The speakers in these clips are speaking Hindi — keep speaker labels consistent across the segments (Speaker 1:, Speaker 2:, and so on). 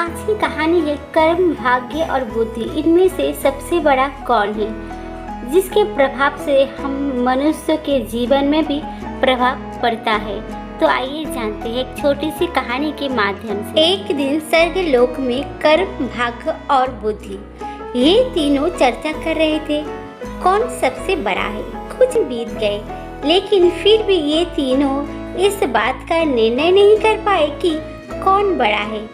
Speaker 1: आज की कहानी है कर्म, भाग्य और बुद्धि। इनमें से सबसे बड़ा कौन है, जिसके प्रभाव से हम मनुष्य के जीवन में भी प्रभाव पड़ता है। तो आइए जानते हैं एक छोटी सी कहानी के माध्यम से। एक दिन स्वर्ग लोक में कर्म, भाग्य और बुद्धि ये तीनों चर्चा कर रहे थे, कौन सबसे बड़ा है। कुछ बीत गए, लेकिन फिर भी ये तीनों इस बात का निर्णय नहीं कर पाए कि कौन बड़ा है।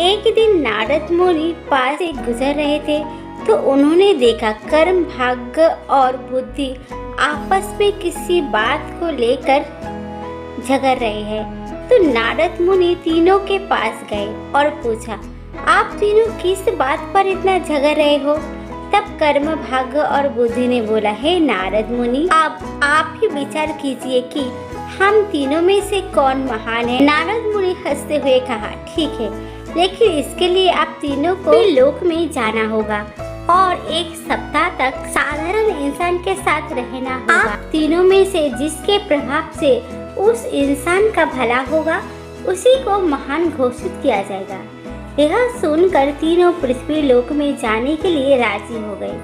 Speaker 1: एक दिन नारद मुनि पास से गुजर रहे थे तो उन्होंने देखा कर्म, भाग्य और बुद्धि आपस में किसी बात को लेकर झगड़ रहे हैं। तो नारद मुनि तीनों के पास गए और पूछा, आप तीनों किस बात पर इतना झगड़ रहे हो। तब कर्म, भाग्य और बुद्धि ने बोला, हे नारद मुनि, आप ही विचार कीजिए कि हम तीनों में से कौन महान है। नारद मुनि हंसते हुए कहा, ठीक है, लेकिन इसके लिए आप तीनों को लोक में जाना होगा और एक सप्ताह तक साधारण इंसान के साथ रहना होगा। आप तीनों में से जिसके प्रभाव से उस इंसान का भला होगा उसी को महान घोषित किया जाएगा। यह सुनकर तीनों पृथ्वी लोक में जाने के लिए राजी हो गए।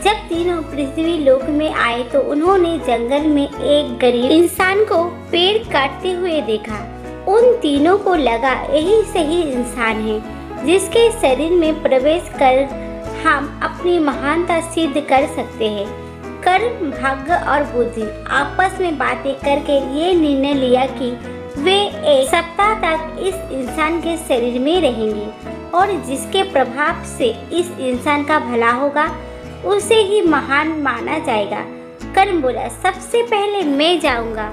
Speaker 1: जब तीनों पृथ्वी लोक में आए तो उन्होंने जंगल में एक गरीब इंसान को पेड़ काटते हुए देखा। उन तीनों को लगा यही सही इंसान है जिसके शरीर में प्रवेश कर हम अपनी महानता सिद्ध कर सकते हैं। कर्म, भाग्य और बुद्धि आपस में बातें करके ये निर्णय लिया कि वे एक सप्ताह तक इस इंसान के शरीर में रहेंगे और जिसके प्रभाव से इस इंसान का भला होगा उसे ही महान माना जाएगा। कर्म बोला, सबसे पहले मैं जाऊंगा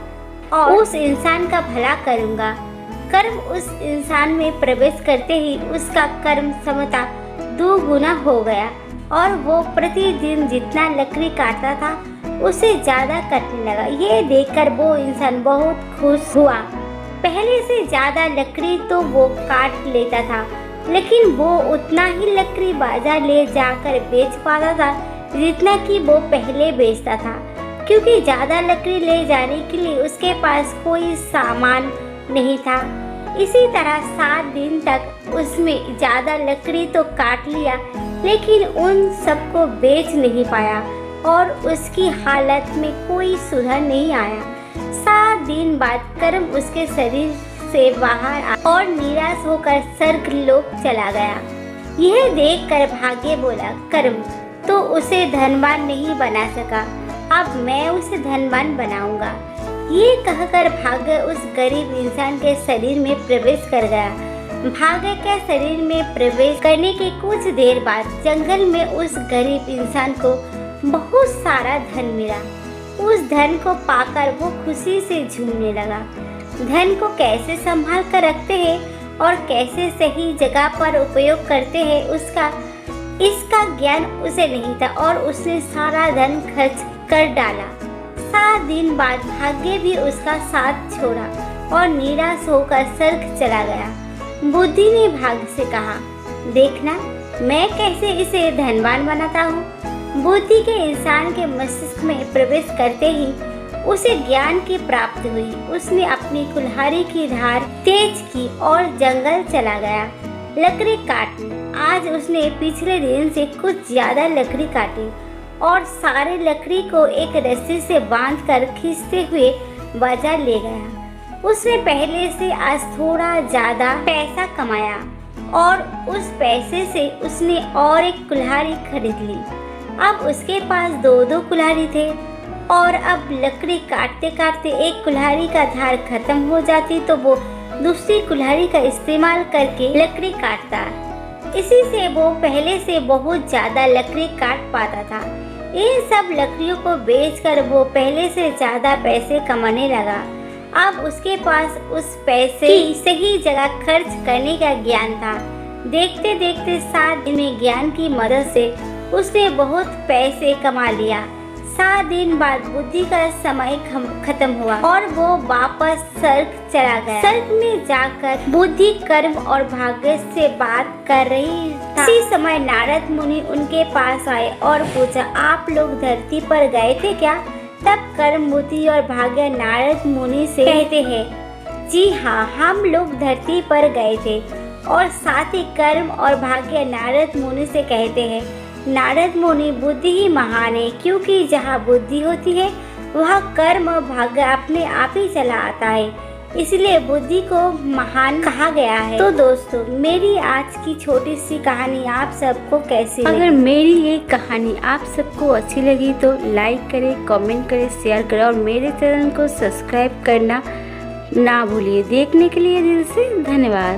Speaker 1: और उस इंसान का भला करूंगा। कर्म उस इंसान में प्रवेश करते ही उसका कर्म क्षमता 2 गुना हो गया और वो प्रतिदिन जितना लकड़ी काटता था उसे ज्यादा कटने लगा। ये देखकर वो इंसान बहुत खुश हुआ। पहले से ज्यादा लकड़ी तो वो काट लेता था, लेकिन वो उतना ही लकड़ी बाजार ले जाकर बेच पाता था जितना कि वो पहले बेचता था, क्योंकि ज्यादा लकड़ी ले जाने के लिए उसके पास कोई सामान नहीं था। इसी तरह 7 दिन तक उसमें ज्यादा लकड़ी तो काट लिया, लेकिन उन सबको बेच नहीं पाया और उसकी हालत में कोई सुधार नहीं आया। 7 दिन बाद कर्म उसके शरीर से बाहर आया और निराश होकर स्वर्ग लोक चला गया। यह देखकर भाग्य बोला, कर्म तो उसे धनवान नहीं बना सका, अब मैं उसे धनवान बनाऊंगा। ये कहकर भाग्य उस गरीब इंसान के शरीर में प्रवेश कर गया। भाग्य के शरीर में प्रवेश करने के कुछ देर बाद जंगल में उस गरीब इंसान को बहुत सारा धन मिला। उस धन को पाकर वो खुशी से झूमने लगा। धन को कैसे संभाल कर रखते हैं और कैसे सही जगह पर उपयोग करते हैं इसका ज्ञान उसे नहीं था और उसने सारा धन खर्च कर डाला। 7 दिन बाद भाग्य भी उसका साथ छोड़ा और निराश होकर स्वर्ग चला गया। बुद्धि ने भाग्य से कहा, देखना मैं कैसे इसे धनवान बनाता हूँ। बुद्धि के इंसान के मस्तिष्क में प्रवेश करते ही उसे ज्ञान की प्राप्ति हुई। उसने अपनी कुल्हाड़ी की धार तेज की और जंगल चला गया लकड़ी काटने। आज उसने पिछले दिन से कुछ ज्यादा लकड़ी काटी और सारे लकड़ी को एक रस्सी से बांधकर खींचते हुए बाजार ले गया। उसने पहले से आज थोड़ा ज्यादा पैसा कमाया और उस पैसे से उसने और एक कुल्हाड़ी खरीद ली। अब उसके पास 2-2 कुल्हाड़ी थे और अब लकड़ी काटते काटते एक कुल्हाड़ी का धार खत्म हो जाती तो वो दूसरी कुल्हाड़ी का इस्तेमाल करके लकड़ी काटता। इसी से वो पहले से बहुत ज्यादा लकड़ी काट पाता था। इन सब लकड़ियों को बेचकर वो पहले से ज्यादा पैसे कमाने लगा। अब उसके पास उस पैसे की सही जगह खर्च करने का ज्ञान था। देखते देखते 7 दिन में ज्ञान की मदद से उसने बहुत पैसे कमा लिया। 7 दिन बाद बुद्धि का समय खत्म हुआ और वो वापस स्वर्ग चला गया। स्वर्ग में जाकर बुद्धि कर्म और भाग्य से बात कर रही था। इसी समय नारद मुनि उनके पास आए और पूछा, आप लोग धरती पर गए थे क्या। तब कर्म, बुद्धि और भाग्य नारद मुनि से कहते हैं, जी हाँ, हम लोग धरती पर गए थे और साथ ही कर्म और भाग्य नारद मुनि से कहते हैं। नारद मुनि बुद्धि ही महान है, क्योंकि जहाँ बुद्धि होती है वह कर्म और भाग्य अपने आप ही चला आता है, इसलिए बुद्धि को महान कहा गया है। तो दोस्तों, मेरी आज की छोटी सी कहानी आप सबको कैसी लगी? अगर मेरी ये कहानी आप सबको अच्छी लगी तो लाइक करें, कमेंट करें, शेयर करें और मेरे चैनल को सब्सक्राइब करना ना भूलिए। देखने के लिए दिल से धन्यवाद।